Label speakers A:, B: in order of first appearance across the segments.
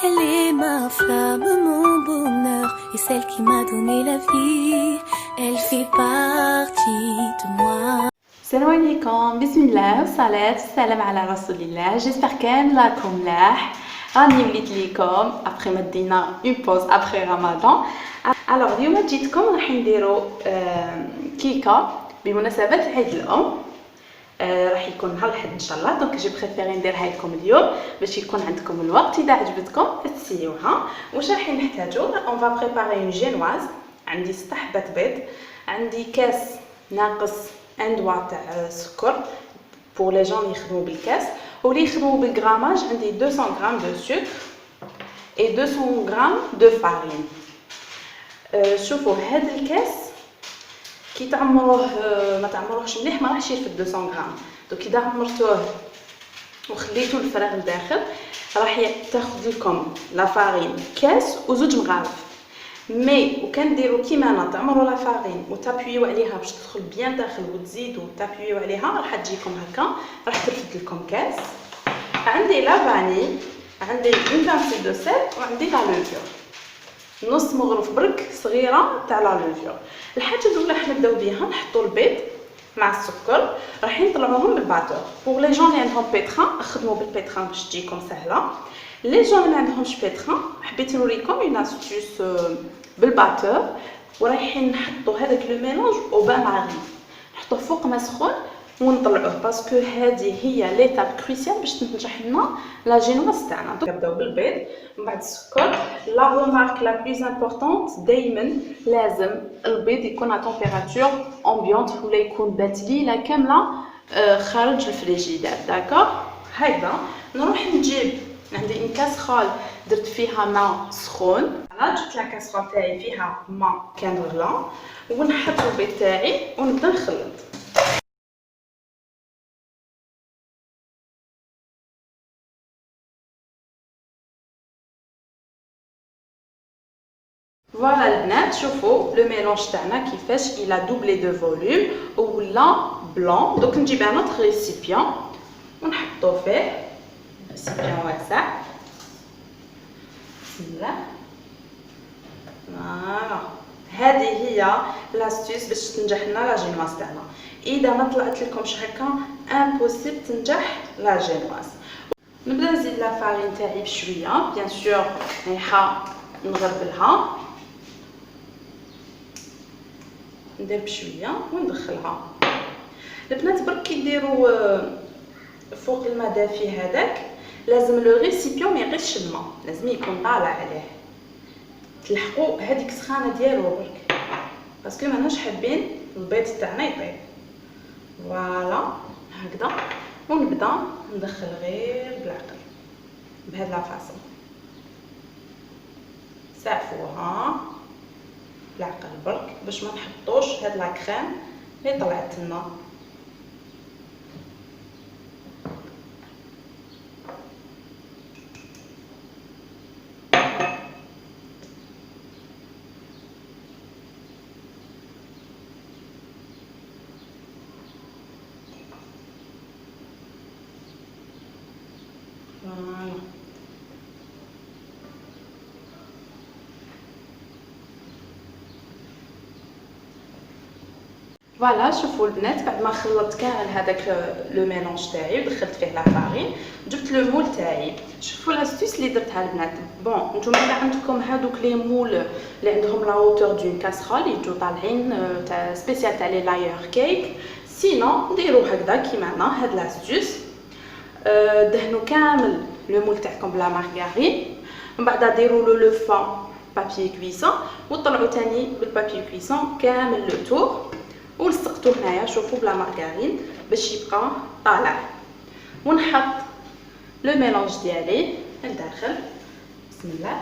A: Elle est ma flamme, mon bonheur, et celle qui m'a donné la vie. Elle fait partie de moi.
B: السلام عليكم. بسم الله والصلاة والسلام على رسول الله. جيسبر كامل راكم ملاح. راني وليت ليكم ابخي ما دينا اون بوز ابخي رمضان. الوغ اليوم جيتكم راح نديرو كيكه بمناسبه عيد الام. راح يكون نهار الحد ان شاء الله. دونك جي بريفيري نديرها لكم اليوم باش يكون عندكم الوقت. اذا عجبتكم تسيوها. واش راح نحتاجو؟ اون فا بريباري اون جينواز. عندي 6 حبات بيض، عندي كاس ناقص 1 دوا تاع سكر pour les gens اللي يخدموا بالكاس، واللي يخدموا بالغراماج عندي 200 غرام دو سكر et 200 غرام دو فارين. شوفوا هذا الكاس كي تعمروه ما تعمروهش مليح ما راحش يرفد 200 غرام. دونك اذا عمرتوه وخليتوه الفراغ لداخل راح تاخذ لكم لا فارين كاس وزوج مغارف. مي وكان ديروا كيما انا تعمروا لا فارين وتابيو عليها باش تدخل بيان داخل وتزيدوا تابيو عليها راح تجيكم هكا، راح ترفد لكم كاس. عندي لا فاني، عندي اون كانتي دو سيل، وعندي لا لوفيور نص مغرف برك صغيره تاع لا لوفيور. الحاجه الاولى راح نبداو بها نحطوا البيض مع السكر، راح نطلعوهم بالباتور. بوغ لي جون اللي عندهم بيتران خدموا بالبيتران باش تجيكم سهله. لي جون اللي ما عندهمش بيتران حبيت نوريكم اون استيوس بالباتور. ورايحين نحطوا هذاك لو ميلونج او بان ماري، نحطوه فوق ما سخون ونطلعوه باسكو هذه هي ليتاب كروسيال باش تنجح لنا لا جينواز تاعنا. دونك نبداو بالبيض من بعد السكر. لا رومارك لا بلوز امبورطونت دائما لازم البيض يكون على تمبيراتور امبيونت ولا يكون بات ليله كامله خارج الفريجيدير. داكور هكذا نروح نجيب عندي ان كاسرول درت فيها ماء سخون. انا جبت لا كاسرول تاعي فيها ماء كان غلا ونحط البيض تاعي ونبدا نخلط. فوالا البنات شوفوا لو ميلونج تاعنا كيفاش الى دوبلي دو فوليوم ولا بلون. دوك نجيب ان اوتر ريسيبيون ونحطو فيه ريسيبيون واسع. بسم الله. فوالا هذه هي لاستيوس باش تنجح لنا لا جينواز تاعنا. اذا ما طلعت لكمش هكا امبوسيبل تنجح لا جينواز. نبدا نزيد لا فارين تاعي بشويه بيان سور رايحه نغربلها، ندير بشويه وندخلها. البنات برك كي ديروا فوق الماء دافي هذاك لازم لو ريسيبيون ما يغيرش الماء، لازم يكون طالع عليه. تلحقوا هذيك السخانه ديالو برك باسكو ماناش حابين البيض تاعنا يطيب. فوالا هكذا ونبدا ندخل غير بالعقل بهاد لا فاصون. سعفوها بالعقل برك باش ما نحطوش هاد لا كريم اللي طلعت لنا. فوالا شوفوا البنات بعد ما خلطت كامل هذاك لو ميلونج تاعي ودخلت فيه لا فارين جبت لو مول تاعي. شوفوا لاستيس اللي درتها البنات. بون نتوما الا عندكم هذوك لي مول اللي عندهم لا هوتور دون كاسرول يجوا طالعين تاع سبيسيال تاع لي لاير كيك، سينو ديروا هكذا كيما انا هاد لاستيس. دهنوا كامل لو مول تاعكم بلا مارغارين، من بعد ديروا له لو فون بابي كويسون وطلعوا تاني بالبابي كويسون كامل لو تور ولصقتو هنايا. شوفوا بلا مارغارين باش يبقى طالع. ونحط لو ميلونج ديالي لداخل. بسم الله.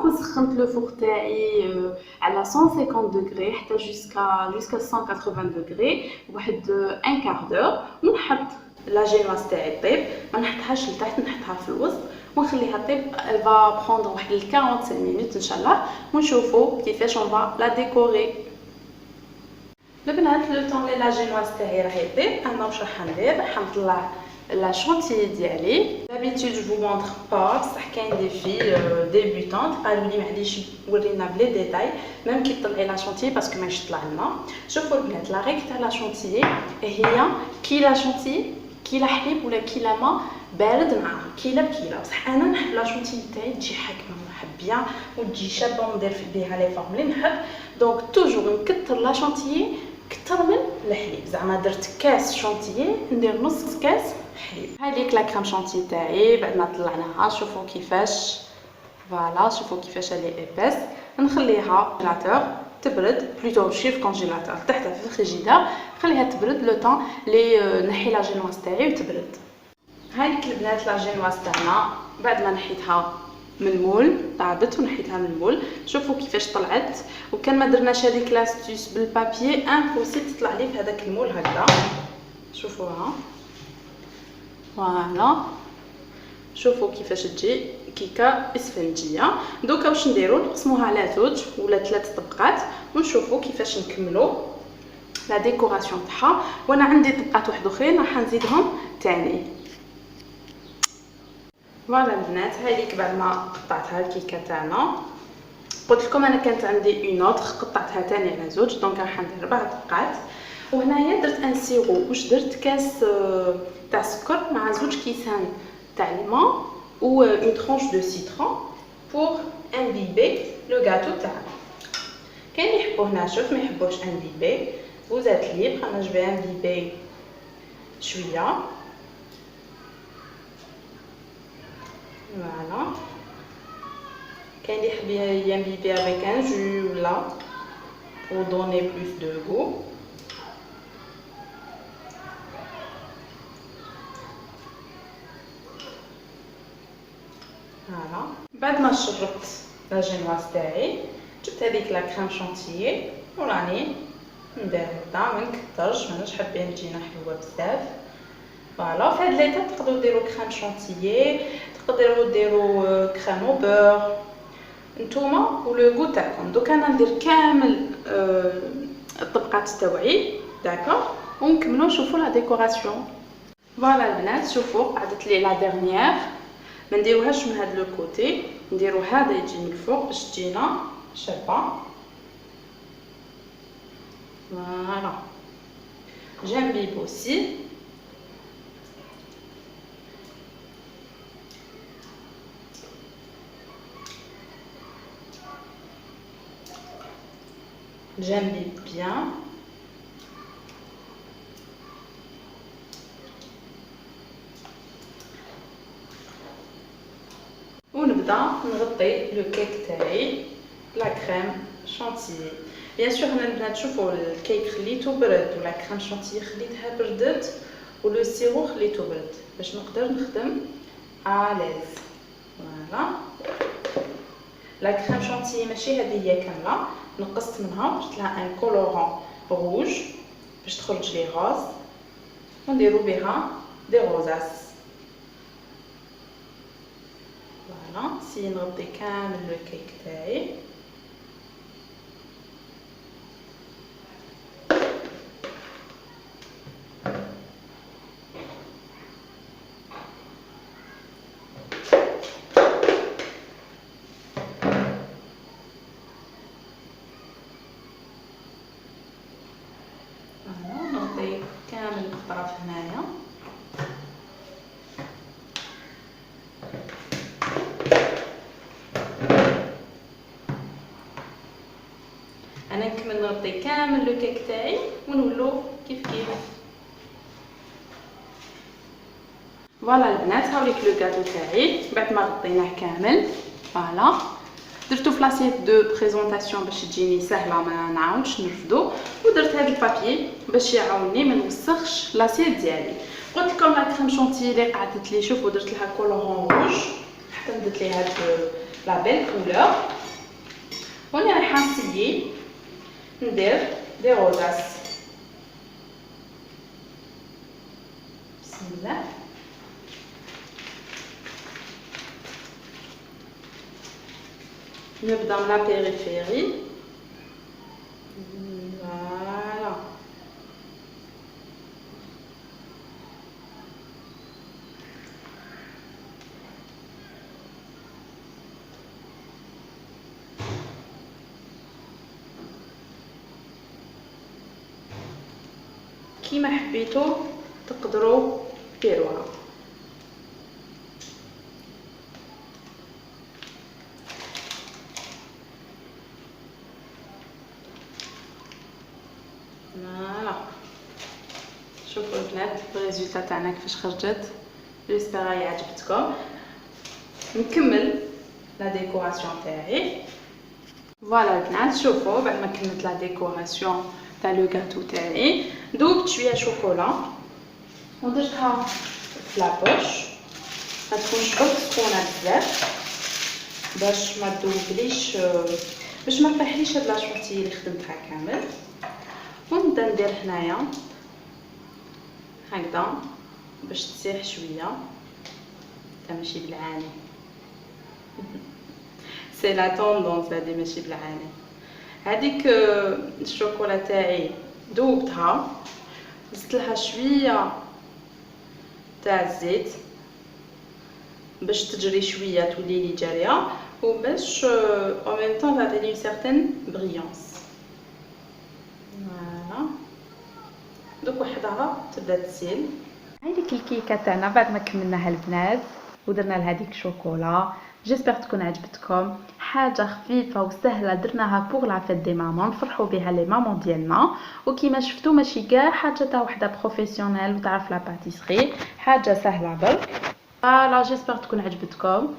B: كنت سخنت لو فوق تاعي على 150 دوغري حتى جوسكا 180 دوغري واحد ان كار دور. ونحط لا جينواز تاعي طيب، ما نحطهاش لتحت، نحطها في الوسط ونخليها طيب. elle va prendre واحد 45 minutes ان شاء الله، ونشوفوا كيفاش on va la décorer. البنات لو طون لي لا جينواز تاعي راهي طيب، انا واش راح ندير، راح نطلع لا شونتيي ديالي. دابيتود جو مونطر با، بصح كاين دي في ديبيوتونط قالوا لي معليش ورينا بلي ديتاي ميم كي طلعي لا شونتيي باسكو ماهيش طلع لنا. شوفوا البنات لا ريغ تاع لا شونتيي هي كي لا شونتيي كيلا حليب ولا كيلا ما بارد معاه، كيلا بكيلا. بصح انا نحب لا شونتيي تاعي تجي حاكمه، نحب بيان وتجي شابه وندير بها لي فورم اللي نحب. دونك توجور نكثر لا شونتيي كثر من الحليب، زعما درت كاس شونتيي ندير نص كاس حليب. هذيك لا كريم شونتيي تاعي بعد ما طلعناها شوفوا كيفاش، فوالا شوفوا كيفاش لي ايباس. نخليها كونجيلاتور تبرد، بلوتو شي في كونجيلاتور تحت في الفريجيدير، خليها تبرد لو طون لي نحي لا جينواز تاعي وتبرد. هايك البنات لا جينواز تاعنا بعد ما نحيتها من المول طابت ونحيتها من المول، شوفوا كيفاش طلعت. وكان ما درناش هذيك لاستيس بالبابي امبوسيبل تطلع لي في هذاك المول هكذا. شوفوها فوالا، شوفوا كيفاش تجي كيكه اسفنجيه. دوكا واش نديرو، نقسموها على 2 ولا 3 طبقات ونشوفوا كيفاش نكملوا لا ديكوراسيون تاعها. وانا عندي طبقات واحد اخرين راح نزيدهم تاني. فوالا البنات هذيك بعد ما قطعتها الكيكه تاعنا، قلت لكم انا كانت عندي اون اوتر قطعتها تاني على 2، دونك راح ندير 4 طبقات. وهنايا درت ان سيرو، واش درت كاس تاع سكر مع 2 كيسان تاع الماء و اون ترونش دو سيترون بور امبيبي لو غاتو تاعنا. كاين اللي يحبوه ناشف ما يحبوش امبيبي، وزات ليبر. انا جو امبيبي شويه فوالا. كاين اللي يحب يمبيبي avec un jus ولا pour donner plus de goût. فوالا بعد ما شربت لا جينواز تاعي جبت هذيك لا كريم شونتيي وراني ندير هكذا، ما نكثرش، ماناش حابين تجينا حلوه بزاف. فوالا في هاد ليطاب تقدروا ديروا كريم شونتيي، تقدروا ديروا كريم او بور، نتوما ولو غو تاعكم. دوك انا ندير كامل الطبقات تاوعي داكور ونكملوا نشوفوا لا ديكوراسيون. فوالا البنات شوفوا قعدت لي لا ديرنيير، ما نديروهاش من هذا لو كوتي، نديرو هذا يجي من الفوق باش تجينا شابه. فوالا جنبي بوسي جنبي بيان. ونبدا نغطي لو كيك تاعي لا كريم شونتيي. بيان سور هنا البنات شوفوا الكيك خليته برد ولا كريم شونتيي خليتها بردت ولو سيرو خليته برد باش نقدر نخدم اليز. فوالا لا كريم شونتيي ماشي هذه هي كامله، نقصت منها درت لها ان كولورون روج باش تخرج لي غوز ونديرو بها دي غوزاس. فوالا سي نغطي كامل لو كيك تاعي. فوالا نغطي كامل الاطراف هنايا. انا نكمل نغطي كامل لو كيك تاعي ونولو كيف كيف. فوالا البنات هاوليك لو غاتو تاعي بعد ما غطيناه كامل. فوالا درتو في لاسيت دو بريزونطاسيون باش تجيني سهله ما نعاودش نرفدو، ودرت هذا البابي باش يعاونني ما نوسخش لاسيت ديالي. قلت لكم لا كريم شونتيي اللي قعدت لي شوفوا درت لها كولورون روج حتى درت لي هاد لا بيل كولور. وانا رايحه نسيي ندير دي غوزاس. بسم الله. نبدا من لا بيريفيري. فوالا كيما حبيتو تقدروا ديروها. فوالا شوفوا البنات الريزولطا تاعنا كيفاش خرجت. جيسبر هي عجبتكم. نكمل لا ديكوراسيون تاعي. فوالا البنات شوفوا بعد ما كملت لا ديكوراسيون تاع لو غاتو تاعي ذوبت شويه شوكولا ودرتها في لابوش. غتكون شبك سخونه بزاف باش ما تذوبليش، باش ما طيحليش هاد لاشوطي اللي خدمتها كامل. ونبدا ندير هنايا هكذا باش تسيح شويه تا ماشي بالعاني. سي لا طوندونس هادي ماشي بالعاني. هذيك الشوكولا تاعي ذوبتها، زدت لها شويه تاع الزيت باش تجري شويه تولي لي جاريه وباش او ميم طون تعطيني اون سيغتان بريونس. فوالا دوك وحدها تبدا تسيل. هذيك الكيكه تاعنا بعد ما كملناها البنات ودرنا لها ديك شوكولا. جيسبر تكون عجبتكم. حاجه خفيفه وسهله درناها بوغ لا فيت دي مامون نفرحوا بها لي مامون ديالنا. وكيما شفتوا ماشي كاع حاجه تاع وحده بروفيسيونيل وتعرف لا باتيسري، حاجه سهله برك. فوالا جيسبر تكون عجبتكم.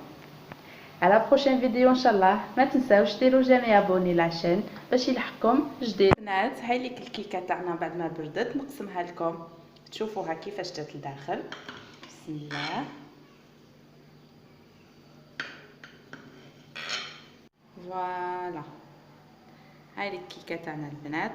B: على بروشين فيديو ان شاء الله. ما تنساوش ديروا جيمي ابوني لاشين باش يلحقكم جديد. بنات هاي ليك الكيكه تاعنا بعد ما بردت نقسمها لكم تشوفوها كيفاش جات لداخل. بسم الله. فوالا هاي الكيكه تاعنا البنات.